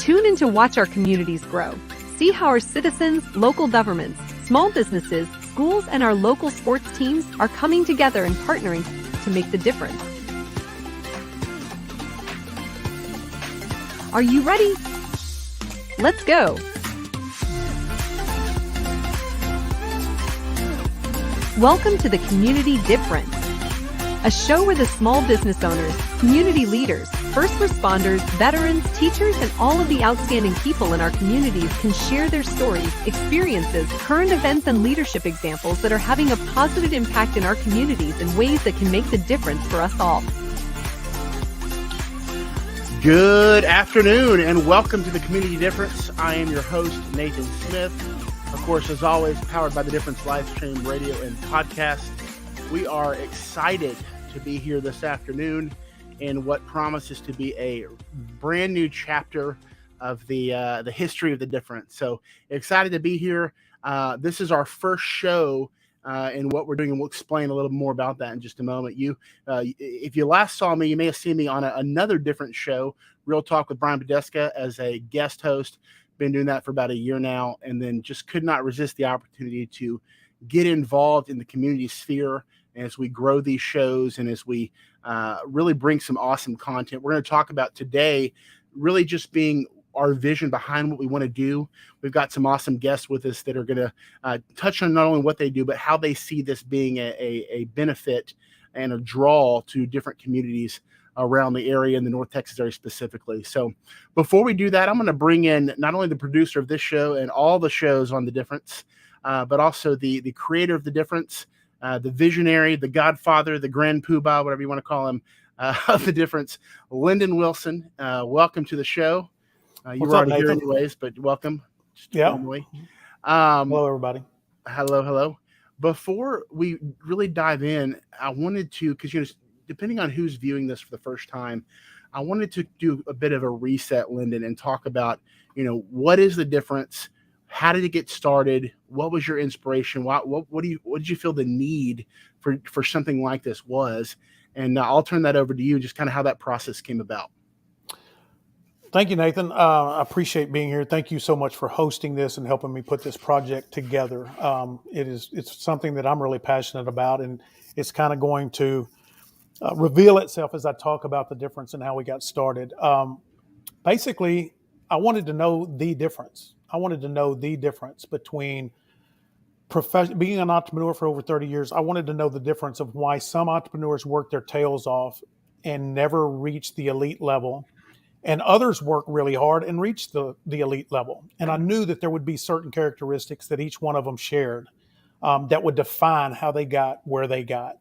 Tune in to watch our communities grow. See how our citizens, local governments, small businesses, schools, and our local sports teams are coming together and partnering to make the difference. Are you ready? Let's go. Welcome to the Community Difference, a show where the small business owners, community leaders, first responders, veterans, teachers, and all of the outstanding people in our communities can share their stories, experiences, current events, and leadership examples that are having a positive impact in our communities in ways that can make the difference for us all. Good afternoon and welcome to the Community Difference. I am your host, Nathan Smith. Of course, as always, powered by the Difference live stream radio and podcast. We are excited to be here this afternoon in what promises to be a brand new chapter of the history of the difference. So excited to be here. This is our first show in what we're doing, and we'll explain a little more about that in just a moment. If you last saw me, you may have seen me on another different show, Real Talk with Brian Podeska, as a guest host. Been doing that for about a year now, and then just could not resist the opportunity to get involved in the community sphere as we grow these shows and as we really bring some awesome content. We're going to talk about today really just being our vision behind what we want to do. We've got some awesome guests with us that are going to touch on not only what they do, but how they see this being a benefit and a draw to different communities around the area, in the North Texas area specifically. So before we do that, I'm going to bring in not only the producer of this show and all the shows on The Difference, but also the creator of The Difference, the visionary, the godfather, the grand poobah, whatever you want to call him, of The Difference, Lyndon Wilson. Welcome to the show. You were already here anyways, but welcome. Yeah. Hello, everybody. Hello. Before we really dive in, I wanted to, because depending on who's viewing this for the first time, I wanted to do a bit of a reset, Lyndon, and talk about, what is the difference? How did it get started? What was your inspiration? What did you feel the need for something like this was? And I'll turn that over to you, just kind of how that process came about. Thank you, Nathan. I appreciate being here. Thank you so much for hosting this and helping me put this project together. It's something that I'm really passionate about, and it's kind of going to reveal itself as I talk about the difference and how we got started. Basically, I wanted to know the difference. I wanted to know the difference between being an entrepreneur for over 30 years. I wanted to know the difference of why some entrepreneurs work their tails off and never reach the elite level, and others work really hard and reach the elite level. And I knew that there would be certain characteristics that each one of them shared that would define how they got where they got.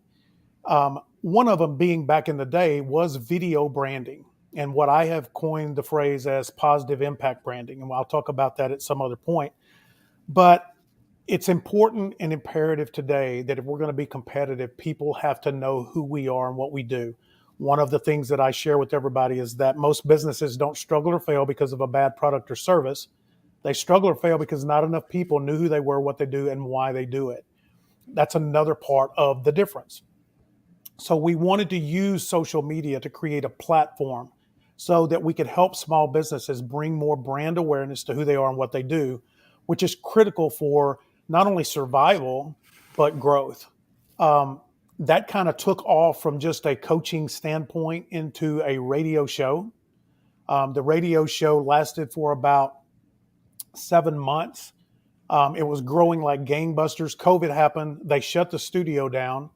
One of them being back in the day was video branding, and what I have coined the phrase as positive impact branding. And I'll talk about that at some other point. But it's important and imperative today that if we're going to be competitive, people have to know who we are and what we do. One of the things that I share with everybody is that most businesses don't struggle or fail because of a bad product or service. They struggle or fail because not enough people knew who they were, what they do, and why they do it. That's another part of the difference. So we wanted to use social media to create a platform so that we could help small businesses bring more brand awareness to who they are and what they do, which is critical for not only survival, but growth. That kind of took off from just a coaching standpoint into a radio show. The radio show lasted for about 7 months. It was growing like gangbusters. COVID happened. They shut the studio down.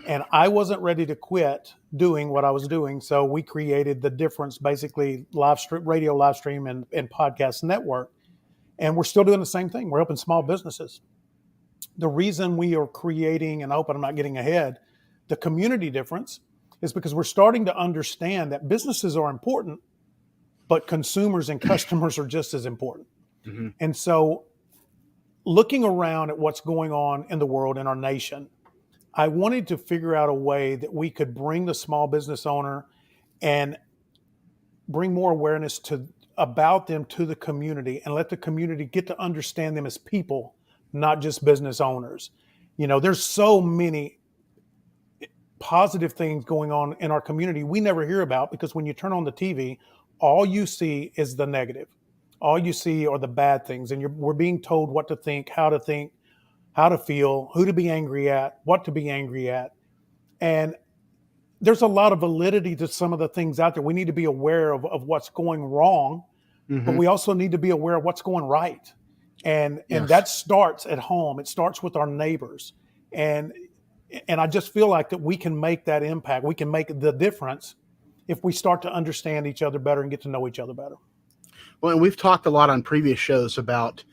And I wasn't ready to quit doing what I was doing. So we created The Difference, basically radio live stream and podcast network. And we're still doing the same thing. We're helping small businesses. The reason we are creating, and I hope I'm not getting ahead, the Community Difference is because we're starting to understand that businesses are important, but consumers and customers are just as important. Mm-hmm. And so looking around at what's going on in the world, in our nation, I wanted to figure out a way that we could bring the small business owner and bring more awareness about them to the community and let the community get to understand them as people, not just business owners. There's so many positive things going on in our community we never hear about, because when you turn on the TV, all you see is the negative. all you see are the bad things, and we're being told what to think, how to feel, who to be angry at, what to be angry at. And there's a lot of validity to some of the things out there. We need to be aware of what's going wrong, but Mm-hmm. we also need to be aware of what's going right. And Yes. that starts at home. It starts with our neighbors. And I just feel like that we can make that impact. We can make the difference if we start to understand each other better and get to know each other better. Well, and we've talked a lot on previous shows about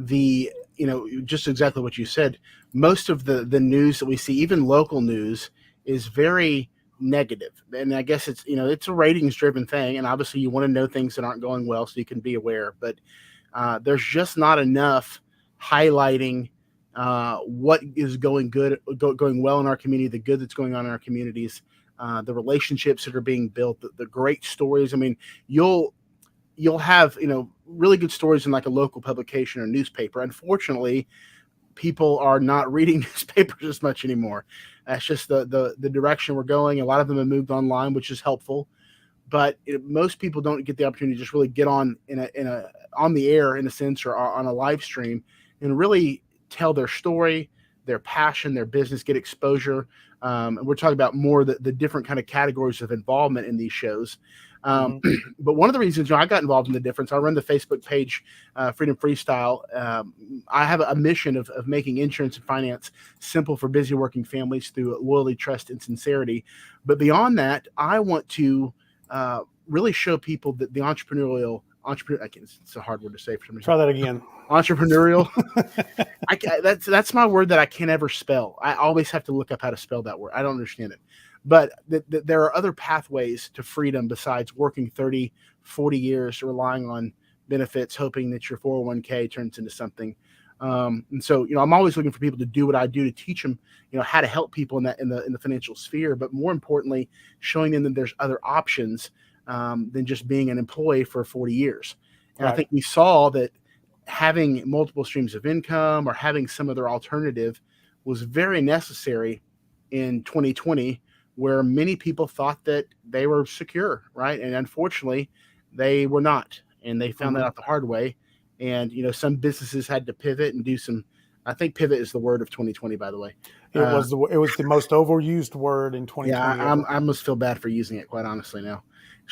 just exactly what you said. Most of the news that we see, even local news, is very negative. And I guess it's a ratings driven thing. And obviously you want to know things that aren't going well so you can be aware. But there's just not enough highlighting what is going well in our community, the good that's going on in our communities, the relationships that are being built, the great stories. I mean, you'll have really good stories in like a local publication or newspaper. Unfortunately, people are not reading newspapers as much anymore. That's just the direction we're going. A lot of them have moved online, which is helpful, but most people don't get the opportunity to just really get on on the air in a sense, or on a live stream, and really tell their story, their passion, their business, get exposure. And we're talking about more the different kind of categories of involvement in these shows. But one of the reasons I got involved in the difference, I run the Facebook page, Freedom Freestyle. I have a mission of making insurance and finance simple for busy working families through loyalty, trust, and sincerity. But beyond that, I want to really show people that the entrepreneur, it's a hard word to say for some reason. Try that again. Entrepreneurial. That's my word that I can't ever spell. I always have to look up how to spell that word. I don't understand it. But there are other pathways to freedom besides working 30, 40 years, relying on benefits, hoping that your 401k turns into something. And so, I'm always looking for people to do what I do, to teach them, how to help people in the financial sphere. But more importantly, showing them that there's other options than just being an employee for 40 years. And I think we saw that having multiple streams of income or having some other alternative was very necessary in 2020, where many people thought that they were secure, right? And unfortunately, they were not, and they found that out the hard way. And some businesses had to pivot and do some. I think pivot is the word of 2020, by the way. It was the most overused word in 2020. Yeah, I almost feel bad for using it, quite honestly. Now,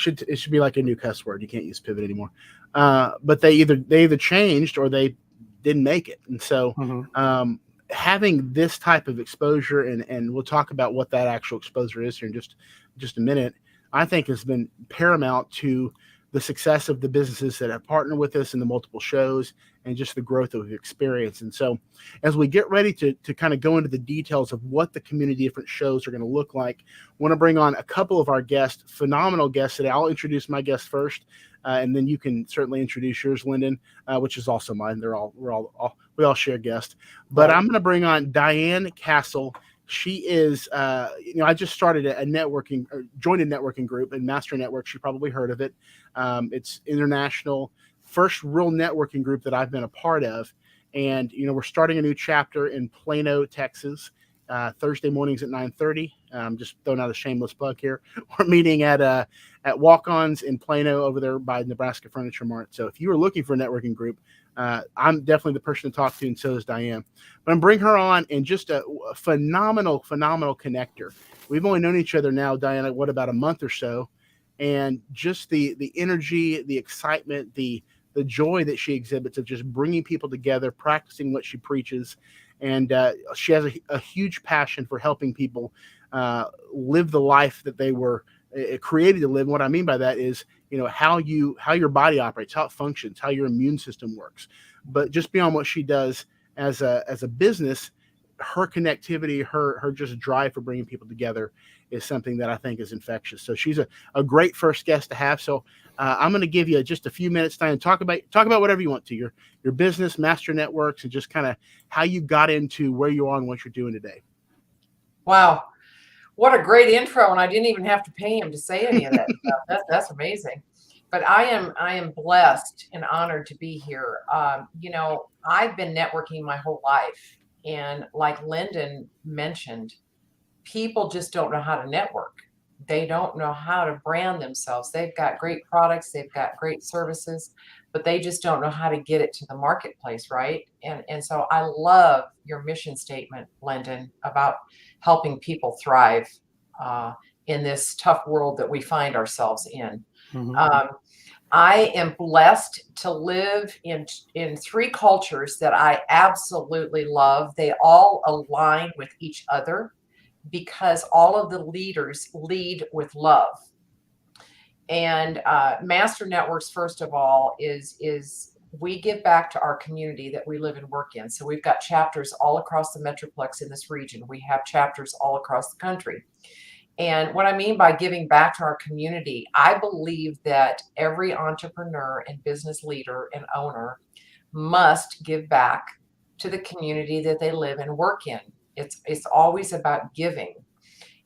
it should be like a new cuss word. You can't use pivot anymore. But they either changed or they didn't make it, and so. Having this type of exposure, and we'll talk about what that actual exposure is here in just a minute, I think has been paramount to the success of the businesses that have partnered with us in the multiple shows and just the growth that we've experienced. And so as we get ready to kind of go into the details of what the community different shows are going to look like, I want to bring on a couple of our guests, phenomenal guests today. I'll introduce my guest first, and then you can certainly introduce yours, Lyndon, which is also mine. We all share guests. But I'm going to bring on Diane Castle. She is, I just started joined a networking group in Master Networks. You probably heard of it. It's international, first real networking group that I've been a part of. And, we're starting a new chapter in Plano, Texas, Thursday mornings at 9:30. Just throwing out a shameless plug here. We're meeting at Walk-Ons in Plano over there by Nebraska Furniture Mart. So if you are looking for a networking group, I'm definitely the person to talk to, and so is Diane. But I'm bring her on, and just a phenomenal connector. We've only known each other now, Diane, about a month or so, and just the energy, the excitement, the joy that she exhibits of just bringing people together, practicing what she preaches, and she has a huge passion for helping people live the life that they were created to live. And what I mean by that is, how your body operates, how it functions, how your immune system works. But just beyond what she does as a business, her connectivity, her just drive for bringing people together is something that I think is infectious. So she's a great first guest to have. So I'm going to give you just a few minutes, Diane, talk about whatever you want to, your business, Master Networks, and just kind of how you got into where you are and what you're doing today. Wow. What a great intro, and I didn't even have to pay him to say any of that stuff. That's amazing. But I am blessed and honored to be here. I've been networking my whole life, and like Lyndon mentioned, people just don't know how to network. They don't know how to brand themselves. They've got great products, they've got great services, but they just don't know how to get it to the marketplace, right? And so I love your mission statement, Lyndon, about helping people thrive in this tough world that we find ourselves in. Mhm. I am blessed to live in 3 cultures that I absolutely love. They all align with each other because all of the leaders lead with love. And Master Networks, first of all, is we give back to our community that we live and work in. So we've got chapters all across the Metroplex in this region. We have chapters all across the country. And what I mean by giving back to our community, I believe that every entrepreneur and business leader and owner must give back to the community that they live and work in. It's always about giving.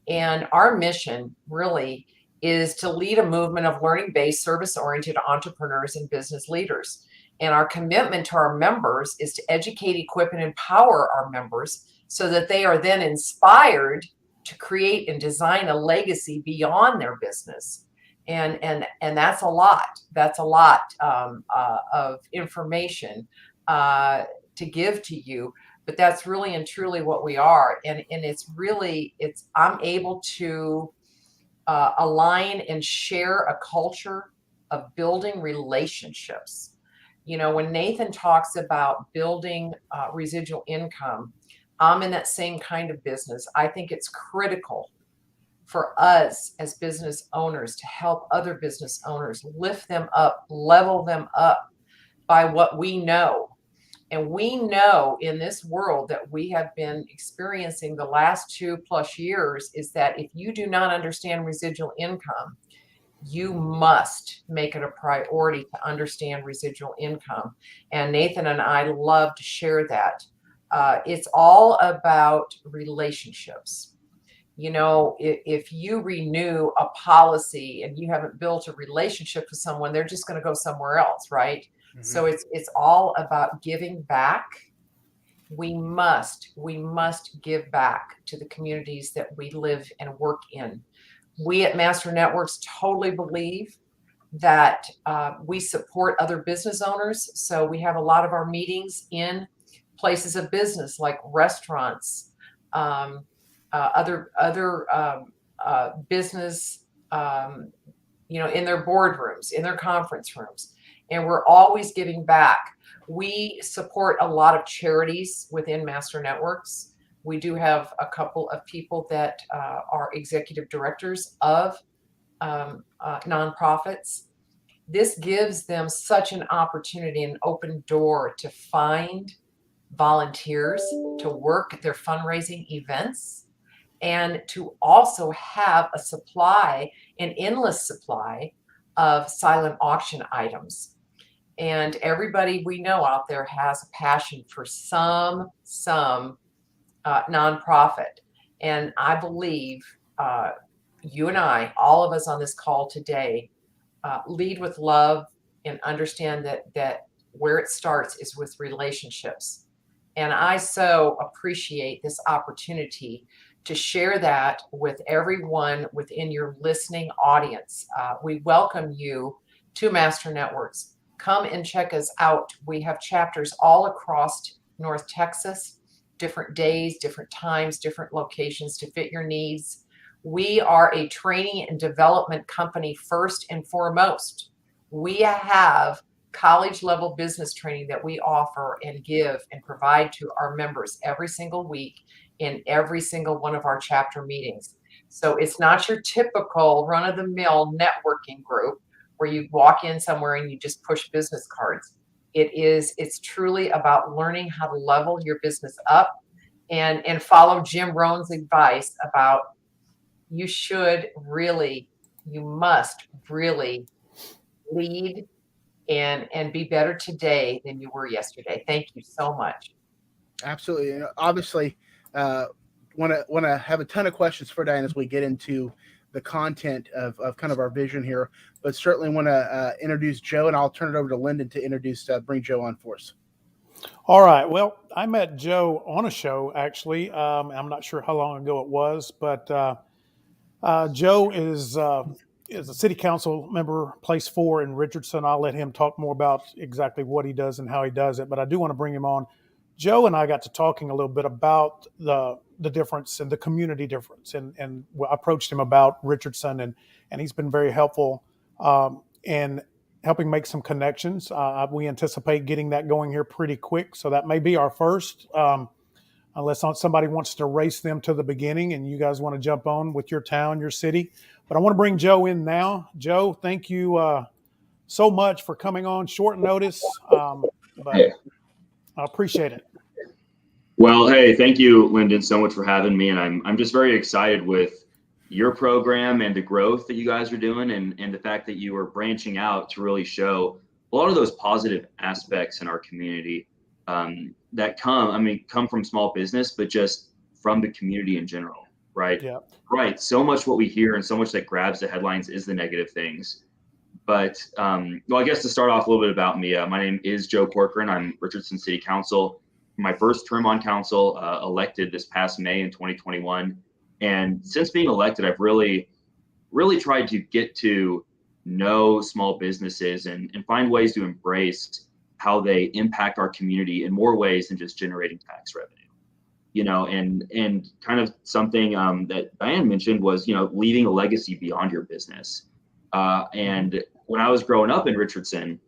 And our mission really is to lead a movement of learning-based, service-oriented entrepreneurs and business leaders. And our commitment to our members is to educate, equip, and empower our members so that they are then inspired to create and design a legacy beyond their business. And that's a lot. That's a lot of information to give to you. But that's really and truly what we are. And I'm able to align and share a culture of building relationships. You know, when Nathan talks about building residual income, I'm in that same kind of business. I think it's critical for us as business owners to help other business owners, lift them up, level them up by what we know. And we know in this world that we have been experiencing the last 2+ years is that if you do not understand residual income, you must make it a priority to understand residual income. And Nathan and I love to share that. It's all about relationships. You know, if you renew a policy and you haven't built a relationship with someone, they're just going to go somewhere else, right? Mm-hmm. So it's all about giving back. We must give back to the communities that we live and work in. We at Master Networks totally believe that we support other business owners. So we have a lot of our meetings in places of business like restaurants, other business, you know, in their boardrooms, in their conference rooms. And we're always giving back. We support a lot of charities within Master Networks. We do have a couple of people that are executive directors of nonprofits. This gives them such an opportunity, an open door to find volunteers to work at their fundraising events and to also have a supply, an endless supply of silent auction items. And everybody we know out there has a passion for some nonprofit. And I believe you and I, all of us on this call today, lead with love and understand that where it starts is with relationships. And I so appreciate this opportunity to share that with everyone within your listening audience. We welcome you to Master Networks. Come and check us out. We have chapters all across North Texas, different days, different times, different locations to fit your needs. We are a training and development company first and foremost. We have college level business training that we offer and give and provide to our members every single week in every single one of our chapter meetings. So it's not your typical run-of-the-mill networking group where you walk in somewhere and you just push business cards. It's truly about learning how to level your business up and follow Jim Rohn's advice about you must really lead and be better today than you were yesterday. Thank you so much. Absolutely. And obviously, want to have a ton of questions for Diane as we get into the content of kind of our vision here, but certainly want to introduce Joe, and I'll turn it over to Lyndon to bring Joe on for us. All right. Well, I met Joe on a show, actually. I'm not sure how long ago it was, but Joe is is a city council member, place 4 in Richardson. I'll let him talk more about exactly what he does and how he does it, but I do want to bring him on. Joe and I got to talking a little bit about the difference and the community difference, and I approached him about Richardson, and he's been very helpful in helping make some connections. We anticipate getting that going here pretty quick, so that may be our first. Unless somebody wants to race them to the beginning and you guys want to jump on with your town, your city. But I want to bring Joe in now. Joe, thank you so much for coming on short notice, but Hey. I appreciate it. Well, hey, thank you, Lyndon, so much for having me. And I'm just very excited with your program and the growth that you guys are doing, and the fact that you are branching out to really show a lot of those positive aspects in our community that come from small business, but just from the community in general, right? Yeah. Right. So much what we hear and so much that grabs the headlines is the negative things. But well, I guess to start off a little bit about me, my name is Joe Corcoran. I'm Richardson City Council. My first term on council, elected this past May in 2021. And since being elected, I've really tried to get to know small businesses and find ways to embrace how they impact our community in more ways than just generating tax revenue. You know, and kind of something that Diane mentioned was, leaving a legacy beyond your business. And when I was growing up in Richardson,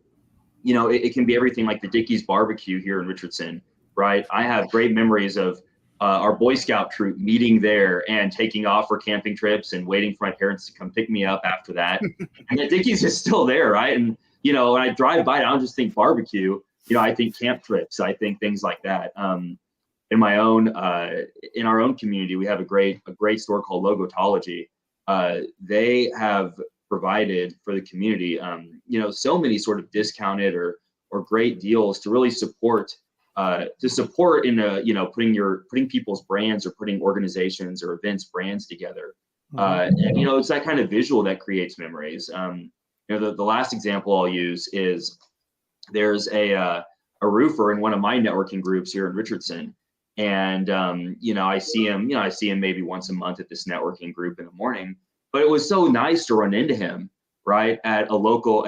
it can be everything like the Dickey's barbecue here in Richardson, right? I have great memories of our Boy Scout troop meeting there and taking off for camping trips and waiting for my parents to come pick me up after that. And the Dickey's is still there, right? And when I drive by, I don't just think barbecue. I think camp trips. I think things like that. In our own community, we have a great store called Logotology. They have provided for the community, so many sort of discounted or great deals to really support in putting people's brands or putting organizations or events brands together. And it's that kind of visual that creates memories. The last example I'll use is there's a roofer in one of my networking groups here in Richardson. And, I see him maybe once a month at this networking group in the morning, but it was so nice to run into him, right, at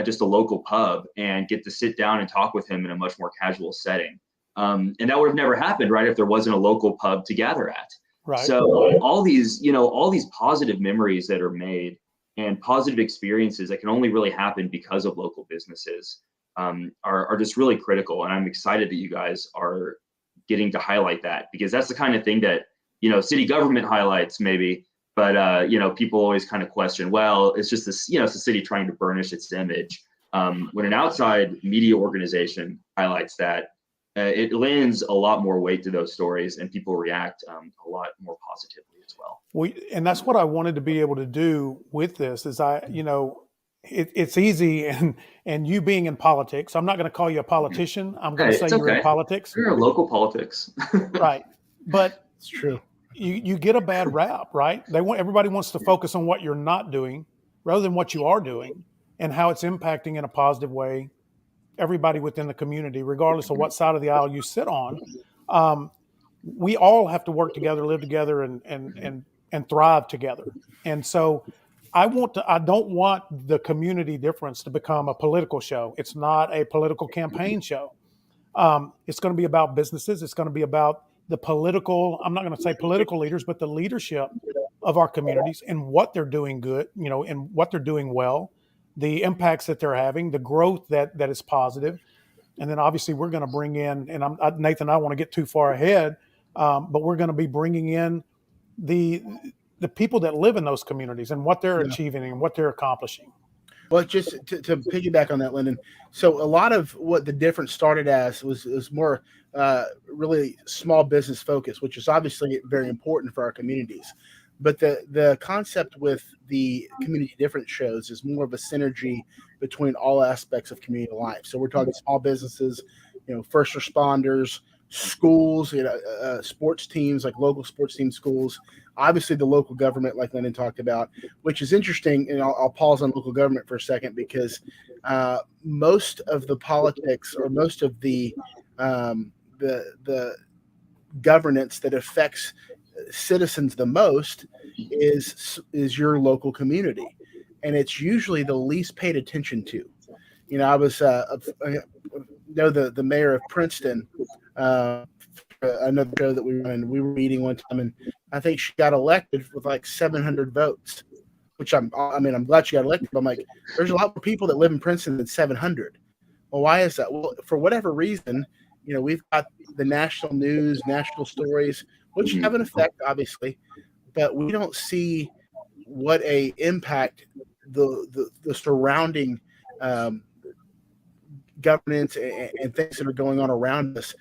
just a local pub and get to sit down and talk with him in a much more casual setting. And that would have never happened, right, if there wasn't a local pub to gather at. Right. So all these positive memories that are made and positive experiences that can only really happen because of local businesses are just really critical. And I'm excited that you guys are getting to highlight that, because that's the kind of thing that, city government highlights maybe, but, people always kind of question, well, it's just this, it's the city trying to burnish its image. When an outside media organization highlights that, it lends a lot more weight to those stories, and people react a lot more positively as well. And that's what I wanted to be able to do with this is it's easy, and you being in politics, I'm not going to call you a politician. I'm going to say you're in politics. You're in local politics. Right. But It's true. You get a bad rap, right? Everybody wants to focus on what you're not doing rather than what you are doing and how it's impacting in a positive way everybody within the community, regardless of what side of the aisle you sit on. We all have to work together, live together, and thrive together. And so I don't want the community difference to become a political show. It's not a political campaign show. It's going to be about businesses. It's going to be about the political, I'm not going to say political leaders, but the leadership of our communities and what they're doing good, and what they're doing well, the impacts that they're having, the growth that is positive. And then obviously we're going to bring in, and Nathan, I don't want to get too far ahead, but we're going to be bringing in the people that live in those communities and what they're achieving and what they're accomplishing. Well, just to piggyback on that, Lyndon. So a lot of what the difference started as was more really small business focus, which is obviously very important for our communities. But the concept with the community difference shows is more of a synergy between all aspects of community life. So we're talking small businesses, first responders, schools, sports teams like local sports team schools, obviously the local government like Lyndon talked about, which is interesting. And I'll pause on local government for a second, because most of the politics or most of the governance that affects citizens the most is your local community. and it's usually the least paid attention to. You know, I know the mayor of Princeton, another show that we run, and we were meeting one time, and I think she got elected with like 700 votes, which I'm glad she got elected. But I'm like, there's a lot more people that live in Princeton than 700. Well, why is that? Well, for whatever reason, you know, we've got the national news, national stories, which have an effect, obviously, but we don't see what a impact the surrounding governance and things that are going on around us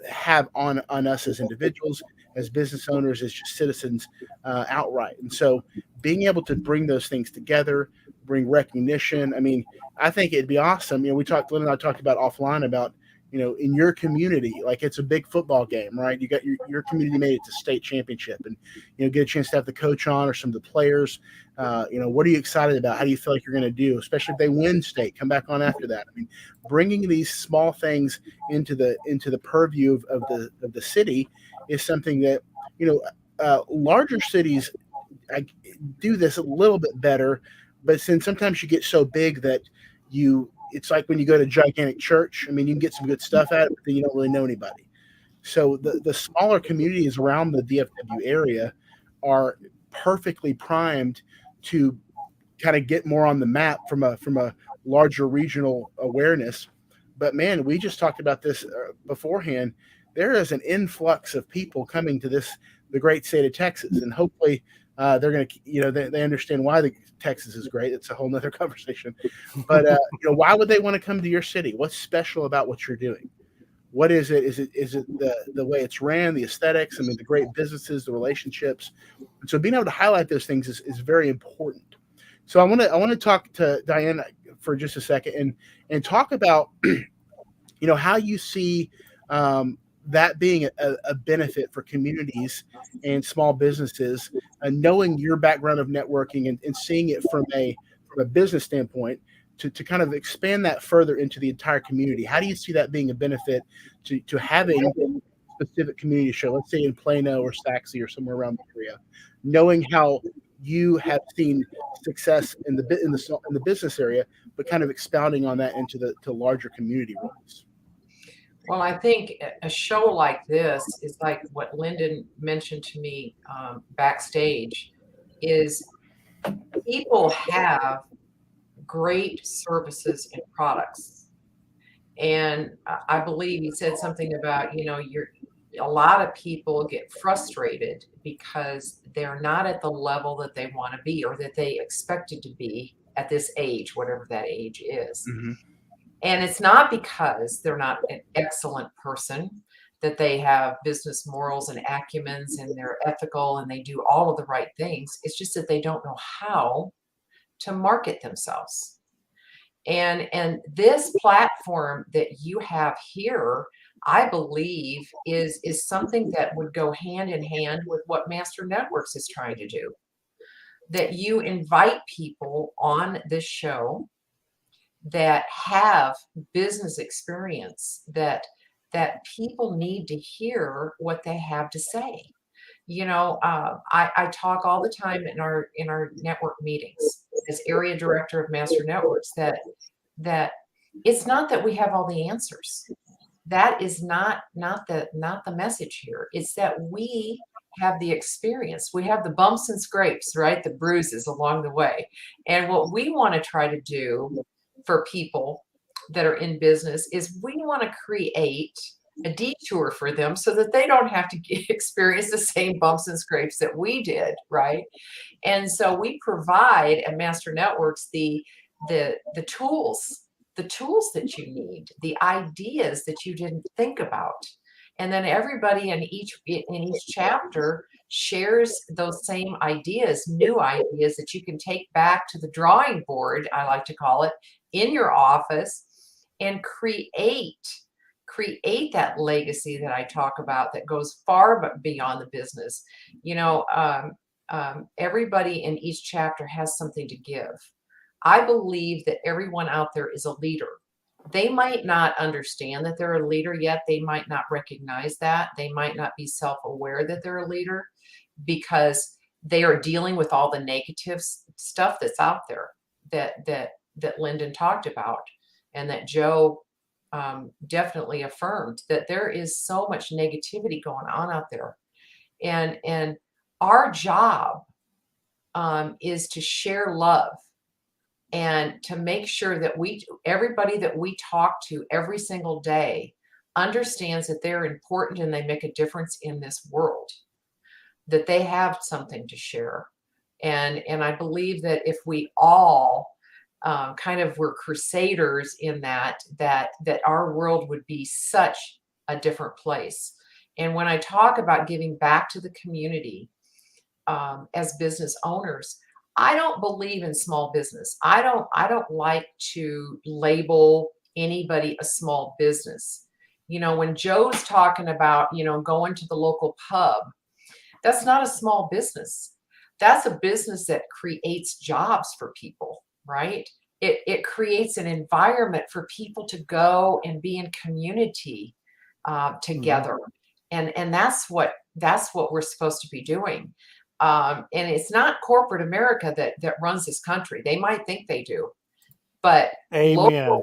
have on us as individuals, as business owners, as just citizens outright. And so being able to bring those things together, bring recognition. I mean, I think it'd be awesome. You know, Lynn and I talked about offline about, you know, in your community, like it's a big football game, right? You got your community made it to state championship, and, you know, get a chance to have the coach on or some of the players. You know, what are you excited about? How do you feel like you're going to do, especially if they win state? Come back on after that. I mean, bringing these small things into the purview of the city is something that, you know, larger cities do this a little bit better, but since sometimes you get so big that it's like when you go to a gigantic church. I mean, you can get some good stuff out of it, but then you don't really know anybody. So the smaller communities around the DFW area are perfectly primed to kind of get more on the map from a larger regional awareness. But man, we just talked about this beforehand. There is an influx of people coming to the great state of Texas, and hopefully they're going to, you know, they understand why Texas is great. It's a whole nother conversation. But you know, why would they want to come to your city? What's special about what you're doing? What is it? Is it the way it's ran, the aesthetics? I mean, the great businesses, the relationships. And so being able to highlight those things is very important. So I want to talk to Diane for just a second and talk about, you know, how you see that being a benefit for communities and small businesses, knowing your background of networking and seeing it from a business standpoint, to kind of expand that further into the entire community. How do you see that being a benefit to having a specific community show, let's say in Plano or Saxe or somewhere around the area, knowing how you have seen success in the business area, but kind of expounding on that into the larger community roles? Well, I think a show like this is like what Lyndon mentioned to me backstage, is people have great services and products. And I believe he said something about, you know, a lot of people get frustrated because they're not at the level that they want to be or that they expected to be at this age, whatever that age is. Mm-hmm. And it's not because they're not an excellent person, that they have business morals and acumens and they're ethical and they do all of the right things. It's just that they don't know how to market themselves. And this platform that you have here, I believe, is something that would go hand in hand with what Master Networks is trying to do. That you invite people on this show that have business experience, that people need to hear what they have to say. You know, I talk all the time in our network meetings as area director of Master Networks that it's not that we have all the answers. That is not the message here. It's that we have the experience. We have the bumps and scrapes, right? The bruises along the way. And what we want to try to do for people that are in business is we want to create a detour for them so that they don't have to experience the same bumps and scrapes that we did, right? And so we provide at Master Networks the tools that you need, the ideas that you didn't think about. And then everybody in each chapter shares those same ideas, new ideas that you can take back to the drawing board, I like to call it, in your office, and create that legacy that I talk about that goes far beyond the business. You know, everybody in each chapter has something to give. I believe that everyone out there is a leader. They might not understand that they're a leader yet. They might not recognize that. They might not be self-aware that they're a leader because they are dealing with all the negatives stuff that's out there that Lyndon talked about, and that Joe definitely affirmed, that there is so much negativity going on out there, and our job is to share love and to make sure that everybody that we talk to every single day understands that they're important and they make a difference in this world, that they have something to share. And I believe that if we all kind of were crusaders in that our world would be such a different place. And when I talk about giving back to the community as business owners, I don't believe in small business. I don't like to label anybody a small business. You know, when Joe's talking about, you know, going to the local pub, that's not a small business. That's a business that creates jobs for people, right? It creates an environment for people to go and be in community together. And that's what we're supposed to be doing. And it's not corporate America that runs this country. They might think they do, but Amen.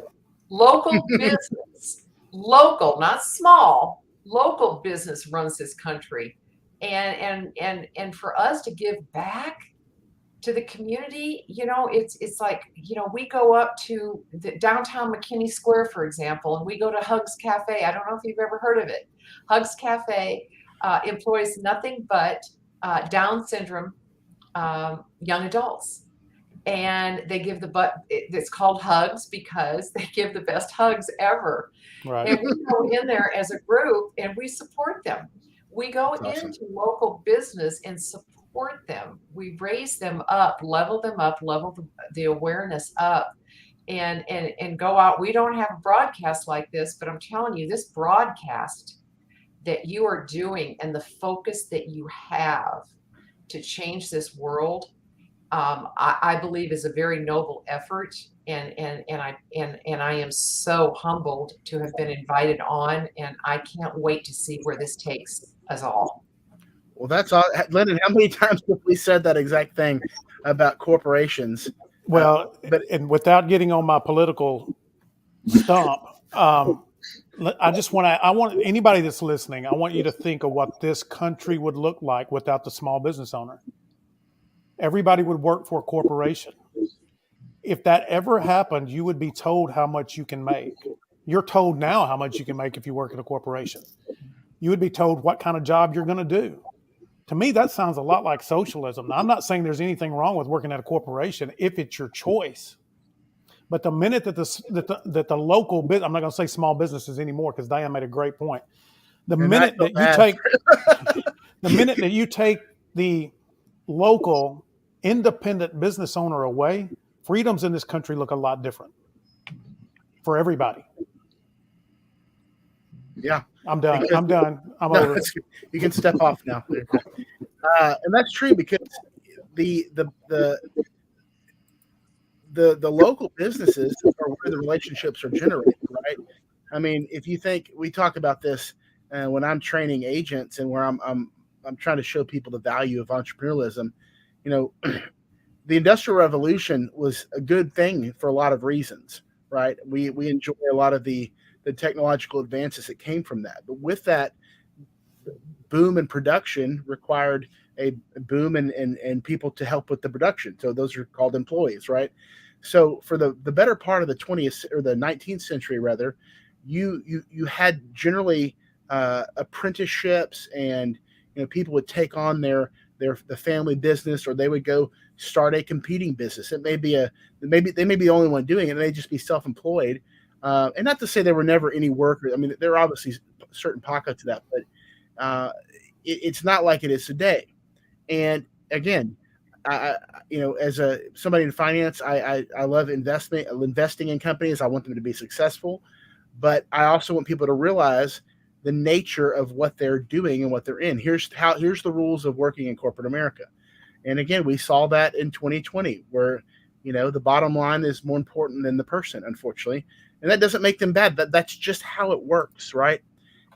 local business, local, not small, local business runs this country. And for us to give back to the community, you know, it's like, you know, we go up to the downtown McKinney Square, for example, and we go to Hugs Cafe. I don't know if you've ever heard of it. Hugs Cafe employs nothing but Down syndrome young adults. And they give it's called Hugs because they give the best hugs ever. Right. And we go in there as a group and we support them. We go into local business and support them. We raise them up, level the awareness up, and go out. We don't have a broadcast like this, but I'm telling you, this broadcast that you are doing and the focus that you have to change this world, I believe is a very noble effort, and I am so humbled to have been invited on, and I can't wait to see where this takes us all. Well, that's all. Lyndon, how many times have we said that exact thing about corporations? Well, and without getting on my political stump, I want anybody that's listening, I want you to think of what this country would look like without the small business owner. Everybody would work for a corporation. If that ever happened, you would be told how much you can make. You're told now how much you can make if you work at a corporation. You would be told what kind of job you're going to do. To me, that sounds a lot like socialism. Now, I'm not saying there's anything wrong with working at a corporation if it's your choice. But the minute that the local business, I'm not going to say small businesses anymore because Diane made a great point. The minute that you take the local independent business owner away, freedoms in this country look a lot different for everybody. Yeah, I'm done. I'm over. You can step off now. And that's true because the local businesses are where the relationships are generated, right? I mean, if you think, we talk about this when I'm training agents and where I'm trying to show people the value of entrepreneurialism. You know, the Industrial Revolution was a good thing for a lot of reasons, right? We enjoy a lot of the technological advances that came from that. But with that boom in production required a boom and people to help with the production. So those are called employees, right? So for the better part of the 20th or the 19th century, rather, you had generally apprenticeships, and people would take on the family business, or they would go start a competing business. It may be they may be the only one doing it. It may just be self-employed. And not to say there were never any workers. I mean, there are obviously certain pockets of that, but it's not like it is today. And again, as somebody in finance, I love investing in companies. I want them to be successful, but I also want people to realize the nature of what they're doing and what they're in. Here's the rules of working in corporate America. And again, we saw that in 2020, where the bottom line is more important than the person, unfortunately. And that doesn't make them bad, but that's just how it works, right?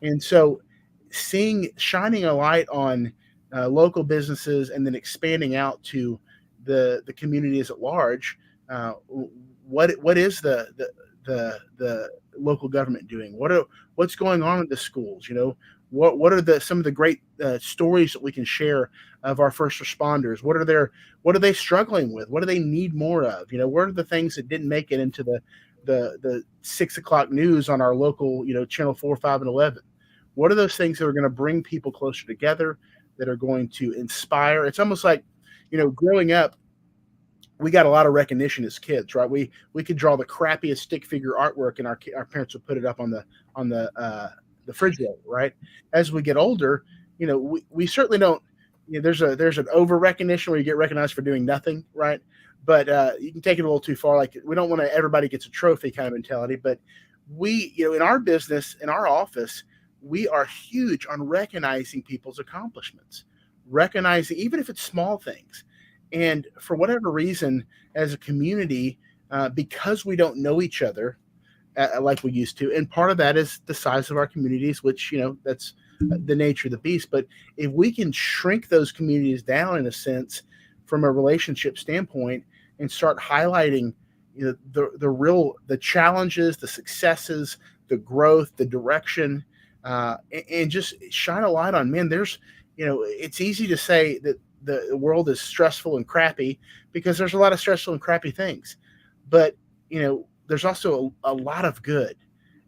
And so shining a light on local businesses and then expanding out to the communities at large. What is the local government doing? What's going on in the schools? What are some of the great stories that we can share of our first responders? What are they struggling with? What do they need more of? What are the things that didn't make it into the 6 o'clock news on our local, channel 4, 5, and 11? What are those things that are going to bring people closer together, that are going to inspire? It's almost like, growing up, we got a lot of recognition as kids, right? We could draw the crappiest stick figure artwork, and our parents would put it up on the refrigerator, right? As we get older, we certainly don't. There's an over recognition where you get recognized for doing nothing, right? But you can take it a little too far. Like, we don't want to everybody gets a trophy kind of mentality. But we, in our business, in our office, we are huge on recognizing people's accomplishments, recognizing even if it's small things. And for whatever reason, as a community, because we don't know each other like we used to, and part of that is the size of our communities, which, that's the nature of the beast. But if we can shrink those communities down, in a sense, from a relationship standpoint, and start highlighting the challenges, the successes, the growth, the direction, and just shine a light on, man, there's, it's easy to say that the world is stressful and crappy, because there's a lot of stressful and crappy things. But, there's also a lot of good,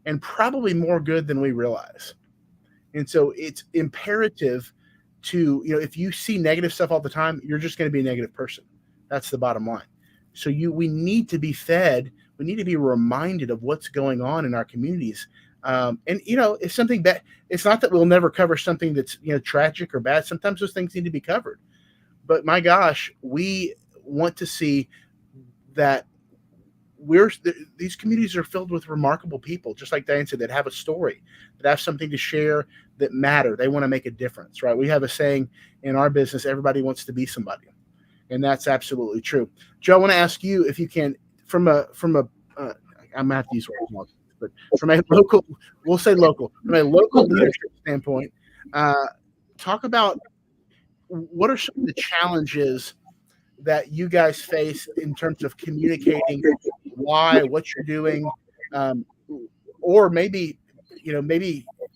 and probably more good than we realize. And so it's imperative to, if you see negative stuff all the time, you're just going to be a negative person. That's the bottom line. So we need to be fed. We need to be reminded of what's going on in our communities. And, if something bad, it's not that we'll never cover something that's, tragic or bad. Sometimes those things need to be covered. But my gosh, we want to see that these communities are filled with remarkable people, just like Diane said, that have a story, that have something to share, that matter. They want to make a difference, right? We have a saying in our business: everybody wants to be somebody. And that's absolutely true. Joe, I want to ask you, if you can, from a I'm going to have to use words, but from a local, we'll say local, from a local leadership standpoint, talk about what are some of the challenges that you guys face in terms of communicating what you're doing, or maybe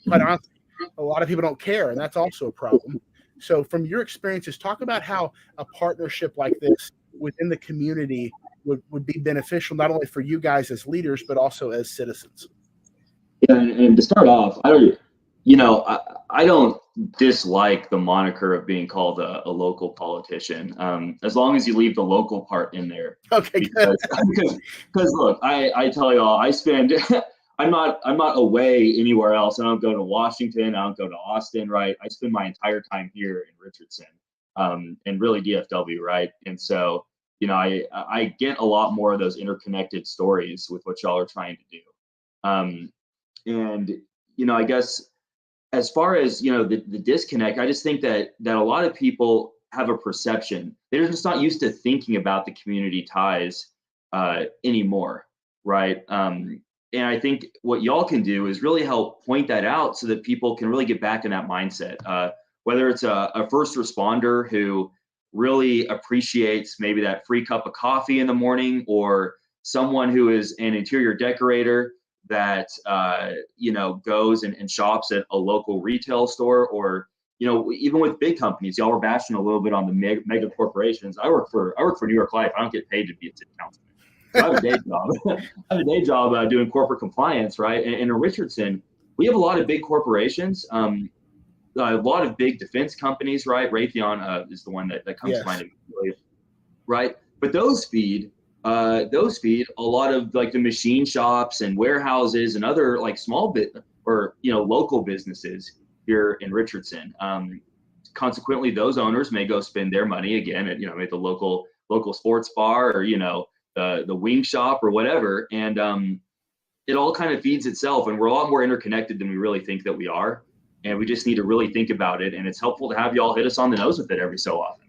quite honestly, a lot of people don't care, and that's also a problem. So from your experiences, talk about how a partnership like this within the community would be beneficial, not only for you guys as leaders, but also as citizens. Yeah, and to start off, I don't dislike the moniker of being called a local politician, as long as you leave the local part in there. Okay, because look, I tell y'all, I spend I'm not away anywhere else. I don't go to Washington. I don't go to Austin, right? I spend my entire time here in Richardson, and really DFW, right? And so, I get a lot more of those interconnected stories with what y'all are trying to do. And I guess as far as the disconnect, I just think that a lot of people have a perception. They're just not used to thinking about the community ties anymore, right? And I think what y'all can do is really help point that out so that people can really get back in that mindset. Whether it's a first responder who really appreciates maybe that free cup of coffee in the morning, or someone who is an interior decorator that goes and shops at a local retail store, or even with big companies. Y'all were bashing a little bit on the mega corporations. I work for New York Life. I don't get paid to be a city councilman. So I have a day job. I have a day job doing corporate compliance, right? And in Richardson, we have a lot of big corporations, a lot of big defense companies, right? Raytheon is the one that comes to mind immediately, right? But those feed a lot of like the machine shops and warehouses and other like small local businesses here in Richardson. Consequently, those owners may go spend their money again at at the local sports bar, or the wing shop or whatever, and it all kind of feeds itself, and we're a lot more interconnected than we really think that we are, and we just need to really think about it. And it's helpful to have y'all hit us on the nose with it every so often.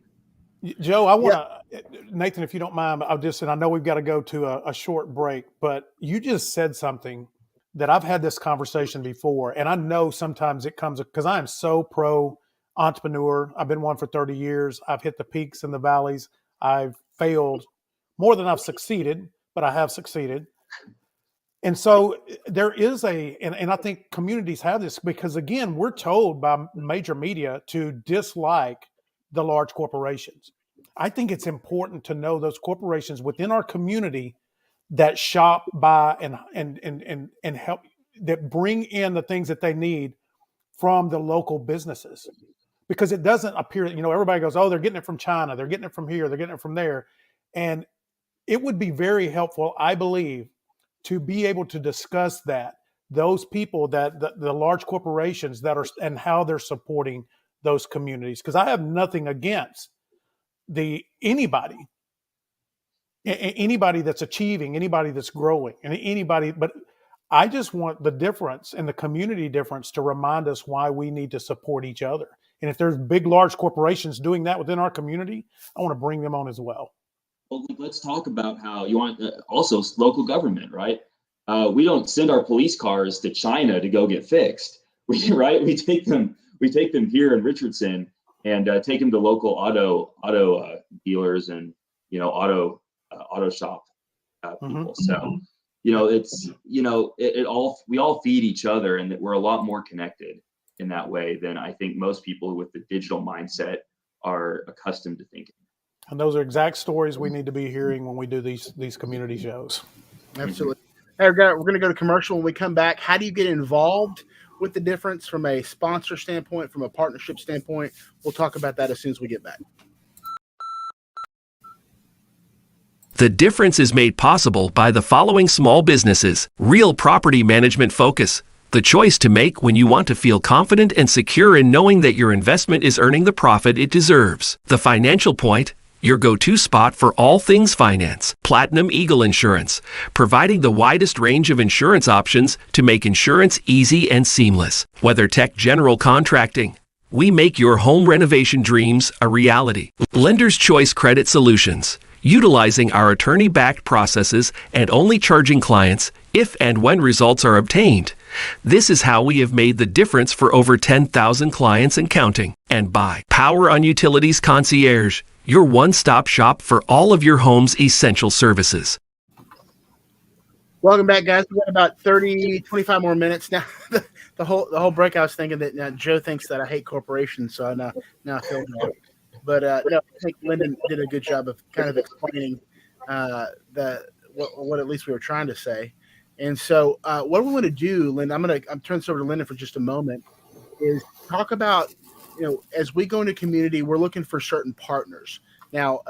Joe, I want to, Nathan, if you don't mind, and I know we've got to go to a short break, but you just said something that I've had this conversation before, and I know sometimes it comes because I am so pro entrepreneur. I've been one for 30 years. I've hit the peaks and the valleys. I've failed more than I've succeeded, but I have succeeded. And so there is and I think communities have this because, again, we're told by major media to dislike the large corporations. I think it's important to know those corporations within our community that shop, buy, and help, that bring in the things that they need from the local businesses. Because it doesn't appear, everybody goes, oh, they're getting it from China, they're getting it from here, they're getting it from there. And it would be very helpful, I believe, to be able to discuss those people, that the large corporations that are, and how they're supporting those communities. Because I have nothing against anybody that's achieving, anybody that's growing, and anybody, but I just want the difference and the community difference to remind us why we need to support each other. And if there's big, large corporations doing that within our community, I want to bring them on as well. Well, let's talk about how you want also local government, right? We don't send our police cars to China to go get fixed, We take them here in Richardson and take them to local auto dealers and auto shop people. So it's we all feed each other, and that we're a lot more connected in that way than I think most people with the digital mindset are accustomed to thinking. And those are exact stories we need to be hearing when we do these community shows. Absolutely. Hey, we're going to go to commercial. When we come back, how do you get involved with the difference from a sponsor standpoint, from a partnership standpoint? We'll talk about that as soon as we get back. The difference is made possible by the following small businesses: Real Property Management Focus, the choice to make when you want to feel confident and secure in knowing that your investment is earning the profit it deserves. The Financial Point, your go-to spot for all things finance. Platinum Eagle Insurance, providing the widest range of insurance options to make insurance easy and seamless. WeatherTech General Contracting, we make your home renovation dreams a reality. Lender's Choice Credit Solutions, utilizing our attorney-backed processes and only charging clients if and when results are obtained. This is how we have made the difference for over 10,000 clients and counting. And by Power on Utilities Concierge, your one-stop shop for all of your home's essential services. Welcome back, guys. We got about 25 more minutes now. the whole break, I was thinking that Joe thinks that I hate corporations, so now I feel bad. But I think Lyndon did a good job of kind of explaining what at least we were trying to say. And so what we want to do, Lyndon, I'm turning this over to Lyndon for just a moment, is talk about, as we go into community, we're looking for certain partners. Now,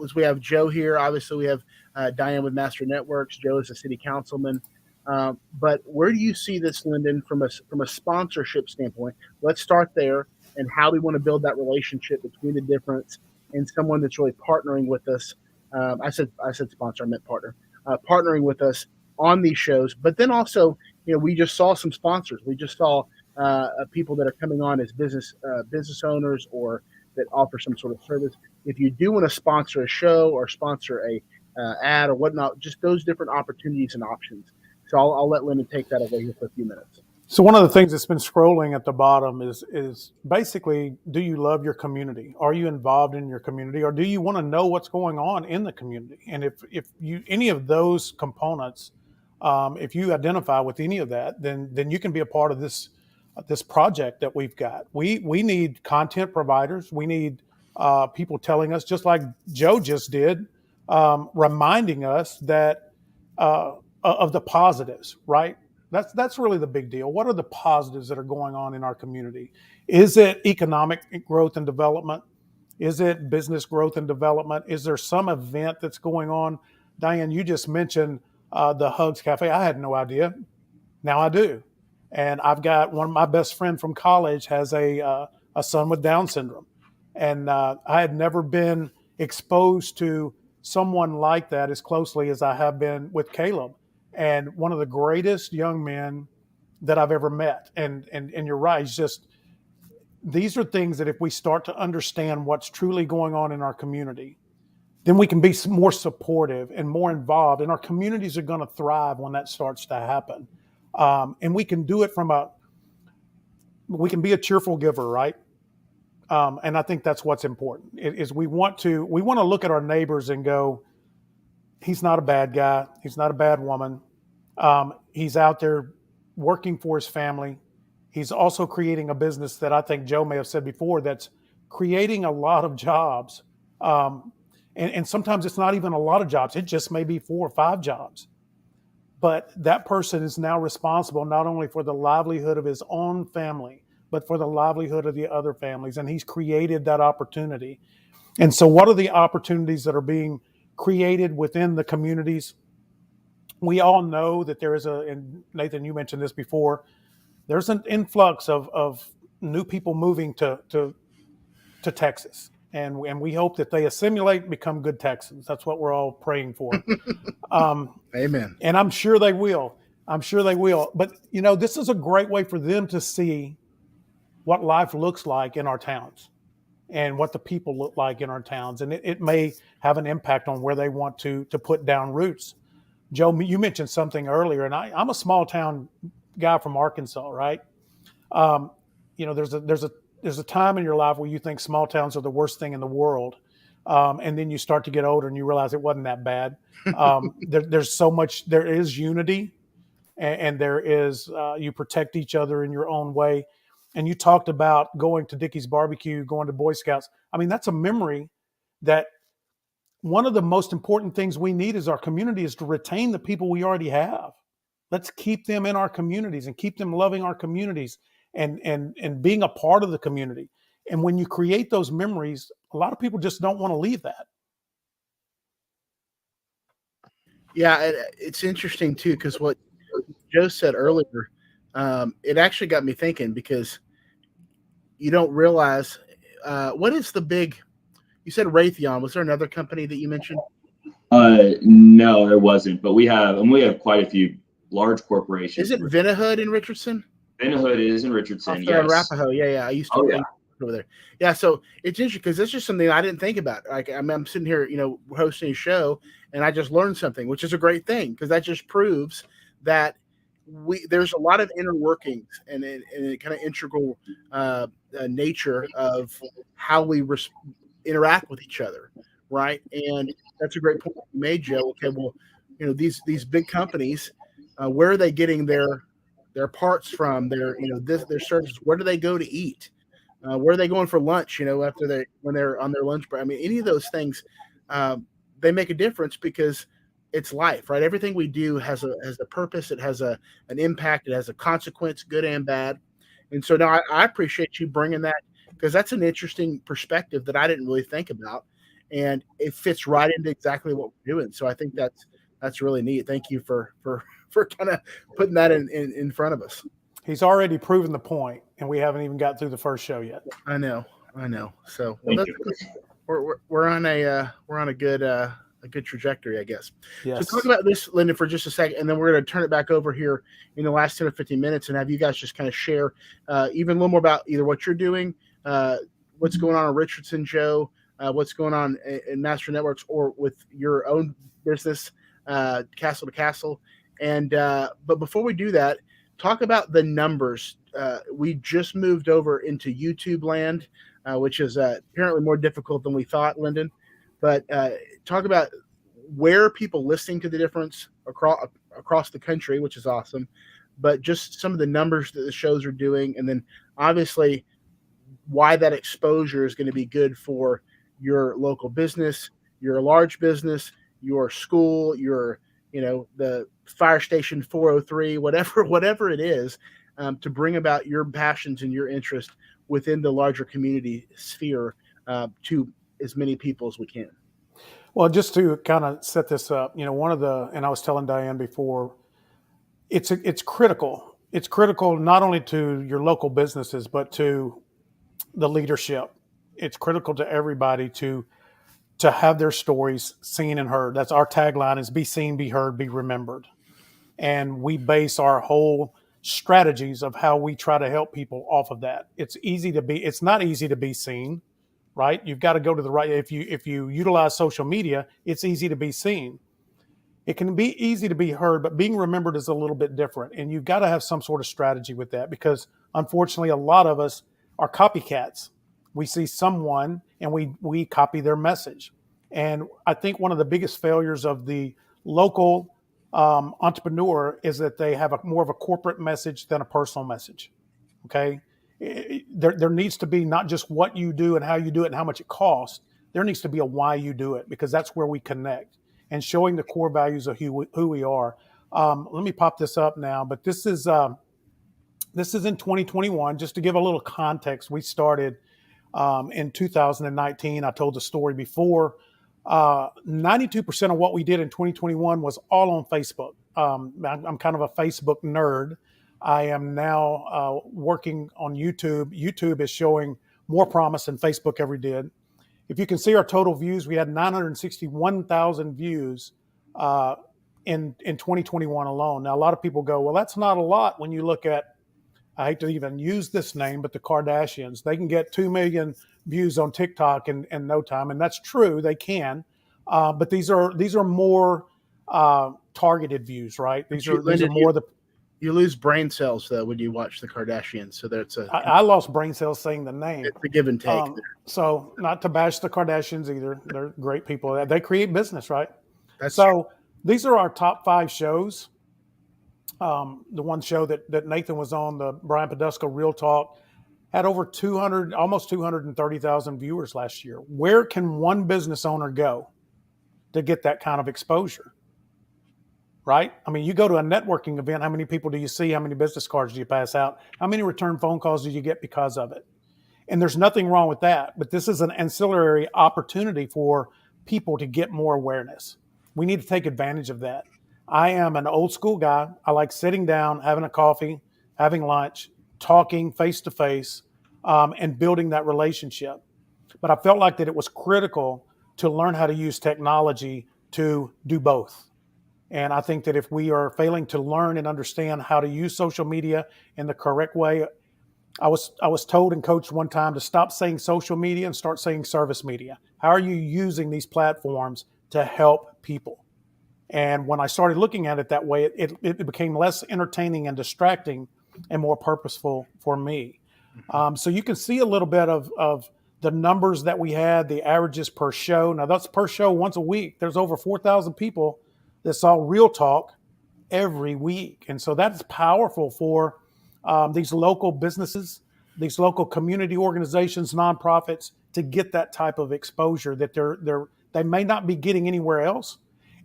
as we have Joe here, obviously we have Diane with Master Networks. Joe is a city councilman. But where do you see this, Lyndon, from a sponsorship standpoint? Let's start there, and how we want to build that relationship between the difference and someone that's really partnering with us. I said sponsor, I meant partner. Partnering with us on these shows. But then also, we just saw some sponsors. We just saw people that are coming on as business owners or that offer some sort of service. If you do want to sponsor a show or sponsor a ad or whatnot, just those different opportunities and options. So I'll let Lyndon take that away here for a few minutes. So one of the things that's been scrolling at the bottom is basically, do you love your community? Are you involved in your community, or do you want to know what's going on in the community? And if you any of those components, if you identify with any of that, then you can be a part of this project that we've got. We need content providers. We need people telling us, just like Joe just did, reminding us that of the positives, right? That's really the big deal. What are the positives that are going on in our community? Is it economic growth and development? Is it business growth and development? Is there some event that's going on? Diane, you just mentioned the Hugs Cafe. I had no idea. Now I do. And I've got one of my best friend from college has a son with Down syndrome. And I had never been exposed to someone like that as closely as I have been with Caleb. And one of the greatest young men that I've ever met. And you're right, it's just, these are things that if we start to understand what's truly going on in our community, then we can be more supportive and more involved. And our communities are going to thrive when that starts to happen. And we can do it we can be a cheerful giver, right? And I think that's what's important. Is we want to look at our neighbors and go, he's not a bad guy. He's not a bad woman. He's out there working for his family. He's also creating a business that I think Joe may have said before that's creating a lot of jobs. And sometimes it's not even a lot of jobs. It just may be 4 or 5 jobs. But that person is now responsible not only for the livelihood of his own family, but for the livelihood of the other families. And he's created that opportunity. And so what are the opportunities that are being created within the communities? We all know that there is and Nathan, you mentioned this before, there's an influx of new people moving to Texas. And we hope that they assimilate and become good Texans. That's what we're all praying for. Amen. And I'm sure they will. But, this is a great way for them to see what life looks like in our towns and what the people look like in our towns. And it may have an impact on where they want to put down roots. Joe, you mentioned something earlier, and I'm a small town guy from Arkansas, right? There's a time in your life where you think small towns are the worst thing in the world. And then you start to get older and you realize it wasn't that bad. There's so much, there is unity, and there is, you protect each other in your own way. And you talked about going to Dickey's Barbecue, going to Boy Scouts. I mean, that's a memory that one of the most important things we need as our community is to retain the people we already have. Let's keep them in our communities and keep them loving our communities and being a part of the community. And when you create those memories, a lot of people just don't want to leave that. Yeah, it's interesting too, because what Joe said earlier, it actually got me thinking, because you don't realize what is the big. You said Raytheon. Was there another company that you mentioned? No, there wasn't. But we have quite a few large corporations. Is it Vinahood in Richardson? Vinahood is in Richardson. Yes. Arapahoe. Yeah. I used to work over there. Yeah, so it's interesting because that's just something I didn't think about. Like I'm sitting here, hosting a show, and I just learned something, which is a great thing, because that just proves that there's a lot of inner workings and a kind of integral nature of how we interact with each other, right? And that's a great point you made, Joe. Okay, well, these big companies, where are they getting their parts from? Their services. Where do they go to eat? Where are they going for lunch? When they're on their lunch break. I mean, any of those things, they make a difference, because it's life, right? Everything we do has a purpose. It has an impact. It has a consequence, good and bad. And so now I appreciate you bringing that, because that's an interesting perspective that I didn't really think about, and it fits right into exactly what we're doing. So I think that's really neat. Thank you for kind of putting that in front of us. He's already proven the point, and we haven't even got through the first show yet. I know. So we're on a good trajectory, I guess. Yes. So talk about this, Lyndon, for just a second, and then we're going to turn it back over here in the last 10 or 15 minutes and have you guys just kind of share even a little more about either what you're doing, what's going on in Richardson, Joe, what's going on in Master Networks, or with your own business, Castle to Castle. And but before we do that, talk about the numbers. We just moved over into YouTube land, which is apparently more difficult than we thought, Lyndon. But talk about where people listening to The Difference across the country, which is awesome. But just some of the numbers that the shows are doing, and then obviously why that exposure is going to be good for your local business, your large business, your school, your the fire station 403, whatever it is, to bring about your passions and your interest within the larger community sphere to as many people as we can. Well, just to kind of set this up, and I was telling Diane before, it's critical. It's critical not only to your local businesses, but to the leadership. It's critical to everybody to have their stories seen and heard. That's our tagline, is be seen, be heard, be remembered. And we base our whole strategies of how we try to help people off of that. It's not easy to be seen, right? You've got to go to the right. If you utilize social media, it's easy to be seen. It can be easy to be heard, but being remembered is a little bit different. And you've got to have some sort of strategy with that, because unfortunately, a lot of us are copycats. we see someone and we copy their message. And I think one of the biggest failures of the local entrepreneur is that they have more of a corporate message than a personal message. Okay. There needs to be not just what you do and how you do it and how much it costs. There needs to be a why you do it, because that's where we connect, and showing the core values of who we are. Let me pop this up now, but this is in 2021. Just to give a little context, we started in 2019. I told the story before. 92% of what we did in 2021 was all on Facebook. I'm kind of a Facebook nerd. I am now working on YouTube. YouTube is showing more promise than Facebook ever did. If you can see our total views, we had 961,000 views in 2021 alone. Now, a lot of people go, well, that's not a lot when you look at, I hate to even use this name, but the Kardashians. They can get 2 million views on TikTok in no time, and that's true. They can, but these are more targeted views, right? These are more the. You lose brain cells though when you watch the Kardashians, so that's I lost brain cells saying the name. It's a give and take. So not to bash the Kardashians either; they're great people. They create business, right? That's so. True. These are our top 5 shows. The one show that Nathan was on, the Brian Podesta Real Talk, had over almost 230,000 viewers last year. Where can one business owner go to get that kind of exposure? Right? I mean, you go to a networking event, how many people do you see? How many business cards do you pass out? How many return phone calls do you get because of it? And there's nothing wrong with that, but this is an ancillary opportunity for people to get more awareness. We need to take advantage of that. I am an old school guy. I like sitting down, having a coffee, having lunch, talking face to face, and building that relationship. But I felt like that it was critical to learn how to use technology to do both. And I think that if we are failing to learn and understand how to use social media in the correct way, I was told and coached one time to stop saying social media and start saying service media. How are you using these platforms to help people? And when I started looking at it that way, it became less entertaining and distracting and more purposeful for me. So you can see a little bit of the numbers that we had, the averages per show. Now that's per show once a week. There's over 4,000 people that saw Real Talk every week. And so that's powerful for these local businesses, these local community organizations, nonprofits, to get that type of exposure that they may not be getting anywhere else.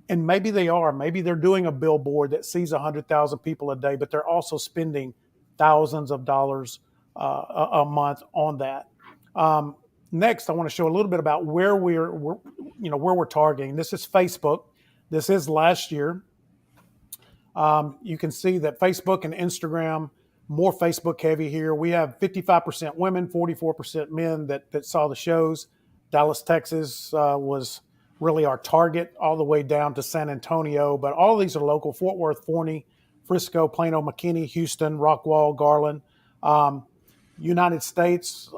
And maybe they are. Maybe they're doing a billboard that sees 100,000 people a day, but they're also spending thousands of dollars a month on that. Next, I want to show a little bit about where we're targeting. This is Facebook. This is last year. You can see that Facebook and Instagram, more Facebook heavy here. We have 55% women, 44% men that saw the shows. Dallas, Texas was really our target, all the way down to San Antonio. But all of these are local: Fort Worth, Forney, Frisco, Plano, McKinney, Houston, Rockwall, Garland. United States,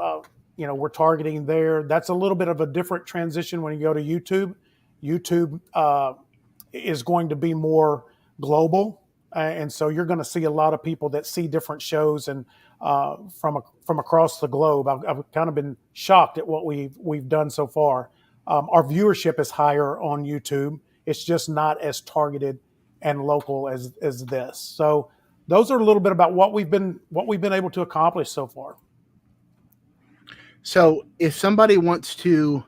we're targeting there. That's a little bit of a different transition when you go to YouTube. YouTube is going to be more global. And so you're going to see a lot of people that see different shows and from across the globe. I've kind of been shocked at what we've done so far. Our viewership is higher on YouTube. It's just not as targeted and local as this. So those are a little bit about what we've been able to accomplish so far. So if somebody wants to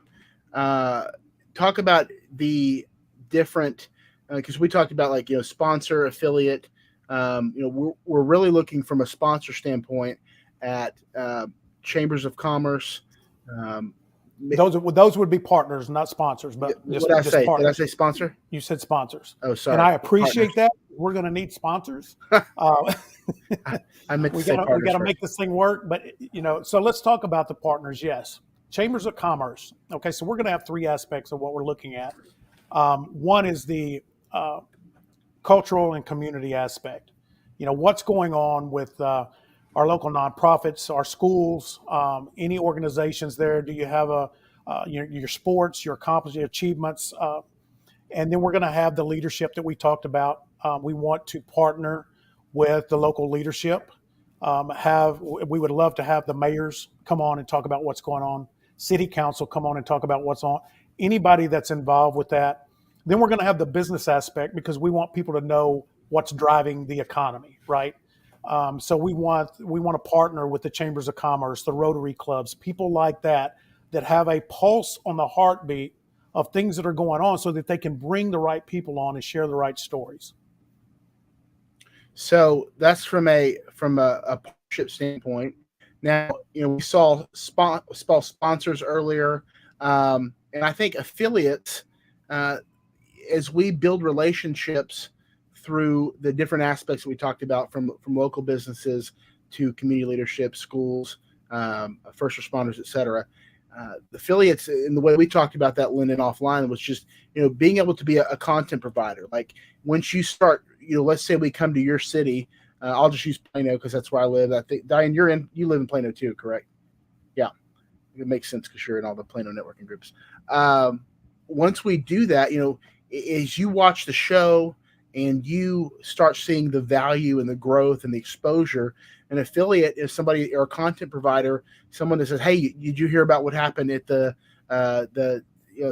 talk about the different, because we talked about sponsor, affiliate, we're really looking from a sponsor standpoint at chambers of commerce. Those would be partners, not sponsors. But what did I say? Did I say sponsor? You said sponsors. Oh, sorry. And I appreciate that. We're going to need sponsors. I meant to say partners. We got to make this thing work. But so let's talk about the partners. Yes, chambers of commerce. Okay, so we're going to have 3 aspects of what we're looking at. One is the cultural and community aspect. What's going on with our local nonprofits, our schools, any organizations there? Do you have your sports, your accomplishments, your achievements? And then we're going to have the leadership that we talked about. We want to partner with the local leadership We would love to have the mayors come on and talk about what's going on. City council come on and talk about what's on. Anybody that's involved with that. Then we're going to have the business aspect because we want people to know what's driving the economy, right? So we want to partner with the chambers of commerce, the Rotary clubs, people like that have a pulse on the heartbeat of things that are going on, so that they can bring the right people on and share the right stories. So that's from a partnership standpoint. Now, we saw sponsors earlier, and I think affiliates. As we build relationships through the different aspects that we talked about, from local businesses to community leadership, schools, first responders, et cetera. Affiliates, in the way we talked about that, Lyndon, offline, was just, being able to be a content provider. Like once you start, let's say we come to your city, I'll just use Plano because that's where I live. I think, Diane, you live in Plano too, correct? Yeah, it makes sense because you're in all the Plano networking groups. Once we do that, as you watch the show and you start seeing the value and the growth and the exposure, an affiliate is somebody, or a content provider, someone that says, "Hey, did you hear about what happened at the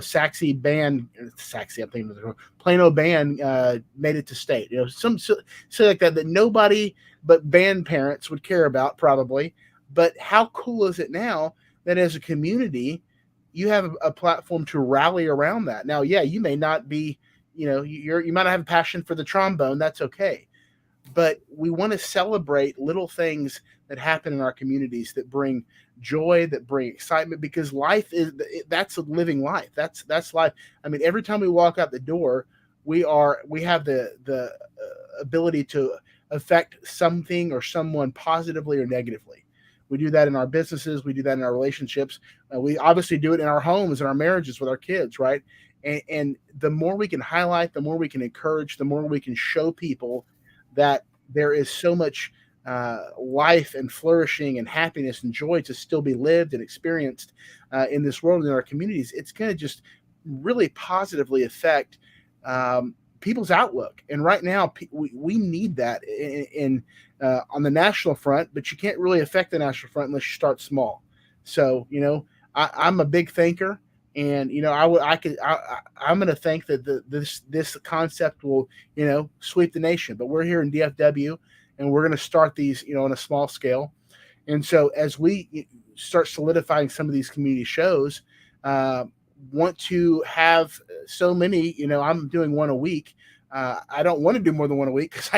Saxy band? Saxy, I'm thinking of the Plano band made it to state." Some so like that nobody but band parents would care about, probably. But how cool is it now that as a community, you have a platform to rally around that? Now, yeah, you may not be, you might not have a passion for the trombone. That's okay. But we want to celebrate little things that happen in our communities that bring joy, that bring excitement, because that's a living life. That's life. I mean, every time we walk out the door, we have the ability to affect something or someone positively or negatively. We do that in our businesses. We do that in our relationships. We obviously do it in our homes and our marriages with our kids, right? And the more we can highlight, the more we can encourage, the more we can show people that there is so much life and flourishing and happiness and joy to still be lived and experienced in this world and in our communities. It's going to just really positively affect people's outlook. And right now, we need that in on the national front, but you can't really affect the national front unless you start small. So, I'm a big thinker. And I'm going to think that this concept will sweep the nation. But we're here in DFW, and we're going to start these on a small scale. And so as we start solidifying some of these community shows, want to have so many. I'm doing one a week. I don't want to do more than one a week because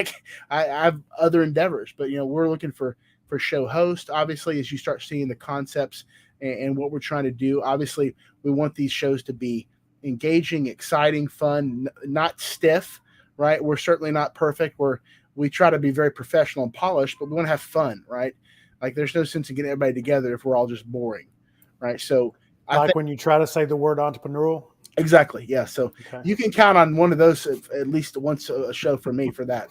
I have other endeavors. But we're looking for show hosts. Obviously, as you start seeing the concepts and what we're trying to do, obviously we want these shows to be engaging, exciting, fun, not stiff, right? We're certainly not perfect. We try to be very professional and polished, but we want to have fun, right? Like there's no sense in getting everybody together if we're all just boring, right? So when you try to say the word entrepreneurial. Exactly. Yeah. So okay. You can count on one of those at least once a show for me for that.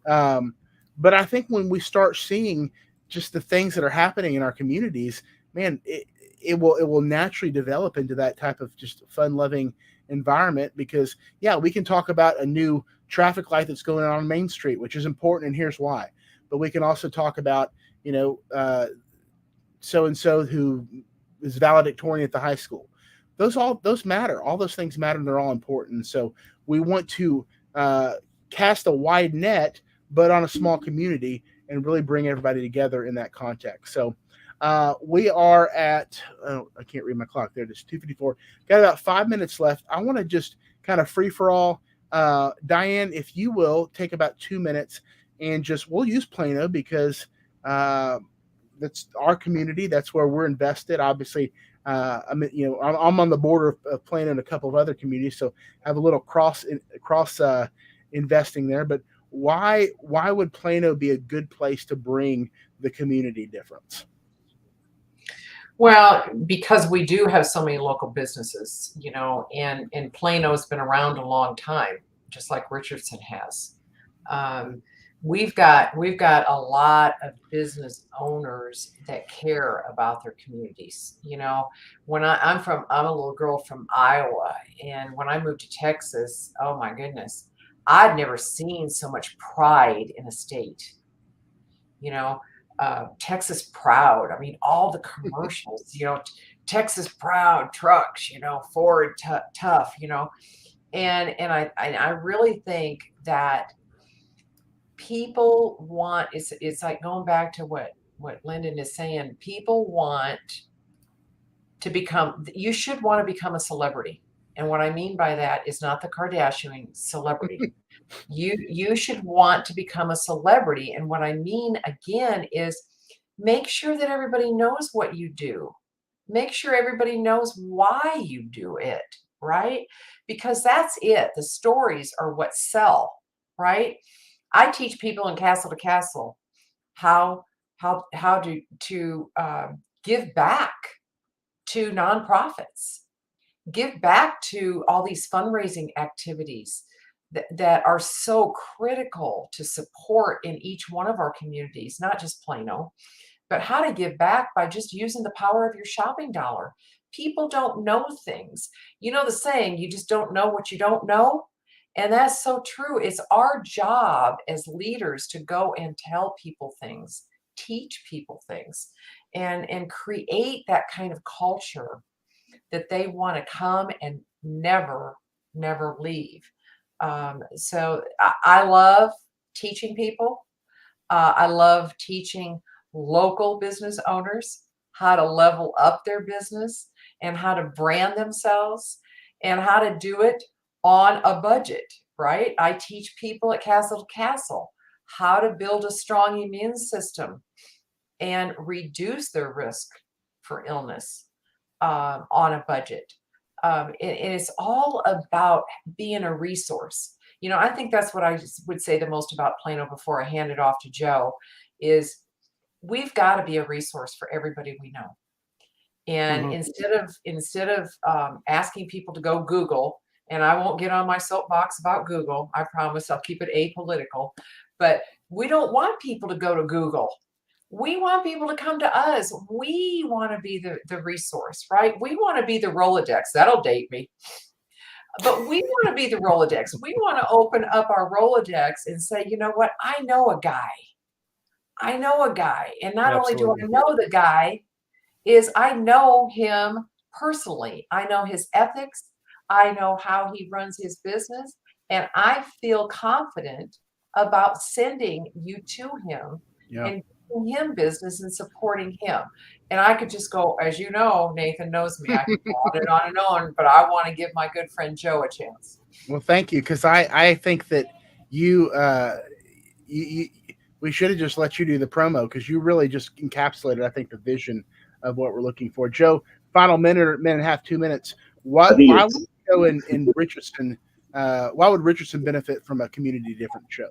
But I think when we start seeing just the things that are happening in our communities, man, it will naturally develop into that type of just fun-loving environment. Because we can talk about a new traffic light that's going on Main Street, which is important, and here's why. But we can also talk about so and so who is valedictorian at the high school. Those matter. All those things matter, and they're all important. So we want to cast a wide net, but on a small community, and really bring everybody together in that context. So we are at, I can't read my clock. There it is, 2:54. Got about 5 minutes left. I want to just kind of free for all. Diane, if you will, take about 2 minutes and we'll use Plano because that's our community. That's where we're invested. Obviously, I'm on the border of Plano and a couple of other communities, so have a little cross investing there. But why would Plano be a good place to bring the community difference? Well, because we do have so many local businesses, and Plano's been around a long time, just like Richardson has. We've got a lot of business owners that care about their communities. When I'm a little girl from Iowa, and when I moved to Texas, oh my goodness, I'd never seen so much pride in a state. Texas Proud. I mean, all the commercials, Texas Proud trucks, Ford tough, and I really think that people want, it's like going back to what Lyndon is saying. People want to become, you should want to become a celebrity. And what I mean by that is not the Kardashian celebrity. You should want to become a celebrity. And what I mean again is make sure that everybody knows what you do. Make sure everybody knows why you do it, right? Because that's it. The stories are what sell, right? I teach people in Castle to Castle how to give back to nonprofits, give back to all these fundraising activities that are so critical to support in each one of our communities, not just Plano, but how to give back by just using the power of your shopping dollar. People don't know things. You know the saying, you just don't know what you don't know. And that's so true. It's our job as leaders to go and tell people things, teach people things, and create that kind of culture that they want to come and never leave. So I love teaching people. I love teaching local business owners how to level up their business and how to brand themselves and how to do it on a budget, right? I teach people at Castle to Castle how to build a strong immune system and reduce their risk for illness on a budget. And it's all about being a resource. I think that's what I would say the most about Plano before I hand it off to Joe is we've got to be a resource for everybody we know. And instead of asking people to go Google, and I won't get on my soapbox about Google, I promise I'll keep it apolitical, but we don't want people to go to Google. We want people to come to us. We want to be the resource, right? We want to be the Rowletttx. That'll date me. But we want to be the Rowletttx. We want to open up our Rowletttx and say, you know what? I know a guy. And not only do I know the guy, is I know him personally. I know his ethics. I know how he runs his business. And I feel confident about sending you to him and giving him business and supporting him. And I could just go, as you know, Nathan knows me, I could go on and on, but I want to give my good friend Joe a chance. Well, thank you. Because I think that you we should have just let you do the promo because you really just encapsulated, I think, the vision of what we're looking for. Joe, final minute and a half, 2 minutes. Why would you go in Richardson? Why would Richardson benefit from a community different show?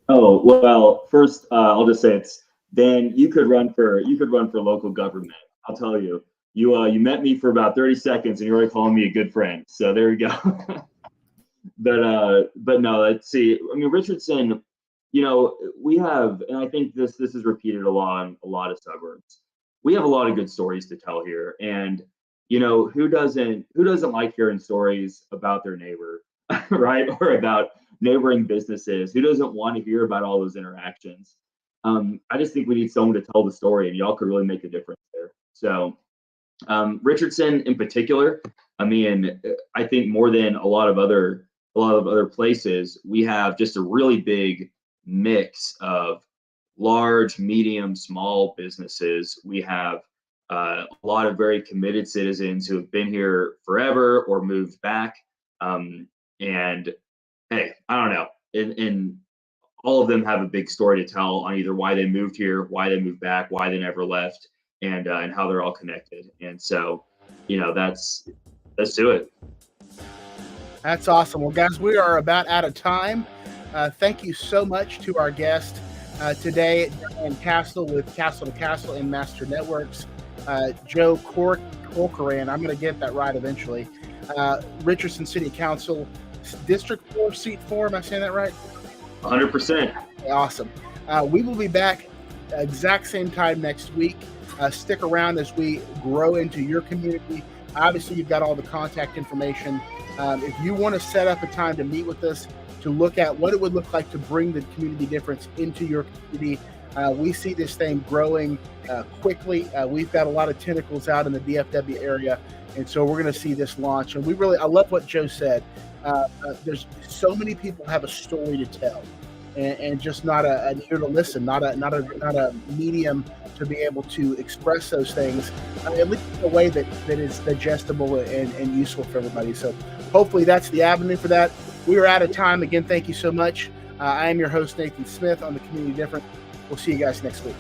Oh, well, first I'll just say it's Dan, you could run for local government. I'll tell you. You met me for about 30 seconds and you're already calling me a good friend. So there we go. But no, let's see. I mean, Richardson, we have, and I think this is repeated a lot in a lot of suburbs. We have a lot of good stories to tell here. And who doesn't like hearing stories about their neighbor, right? Or about neighboring businesses? Who doesn't want to hear about all those interactions? I just think we need someone to tell the story, and y'all could really make a difference there. So Richardson in particular, I mean, I think more than a lot of other places, we have just a really big mix of large, medium, small businesses. We have a lot of very committed citizens who have been here forever or moved back. And hey, I don't know. And all of them have a big story to tell on either why they moved here, why they moved back, why they never left, and how they're all connected. And so, let's do it. That's awesome. Well, guys, we are about out of time. Thank you so much to our guest today, Diane Castle with Castle to Castle and Master Networks, Joe Corcoran. I'm going to get that right eventually. Richardson City Council, District 4, Seat 4. Am I saying that right? 100%. Awesome. We will be back exact same time next week. Stick around as we grow into your community. Obviously, you've got all the contact information. If you want to set up a time to meet with us, to look at what it would look like to bring the community difference into your community, We see this thing growing quickly. We've got a lot of tentacles out in the DFW area, and so we're going to see this launch. And I love what Joe said. There's so many people have a story to tell, and just not an ear to listen, not a medium to be able to express those things, at least in a way that is digestible and useful for everybody. So hopefully that's the avenue for that. We are out of time. Again, thank you so much. I am your host, Nathan Smith, on the Community Difference. We'll see you guys next week.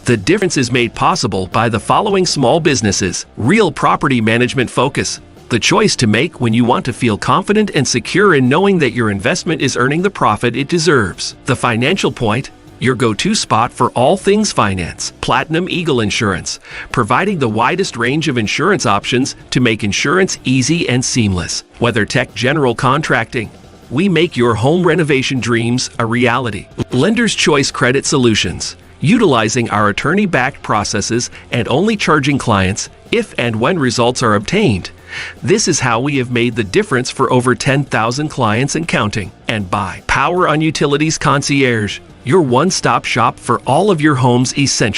The difference is made possible by the following small businesses: Real Property Management Focus, the choice to make when you want to feel confident and secure in knowing that your investment is earning the profit it deserves. The Financial Point, your go-to spot for all things finance. Platinum Eagle Insurance, providing the widest range of insurance options to make insurance easy and seamless. WeatherTech General Contracting, we make your home renovation dreams a reality. Lender's Choice Credit Solutions, utilizing our attorney-backed processes and only charging clients if and when results are obtained. This is how we have made the difference for over 10,000 clients and counting. And by Power on Utilities Concierge, your one-stop shop for all of your home's essential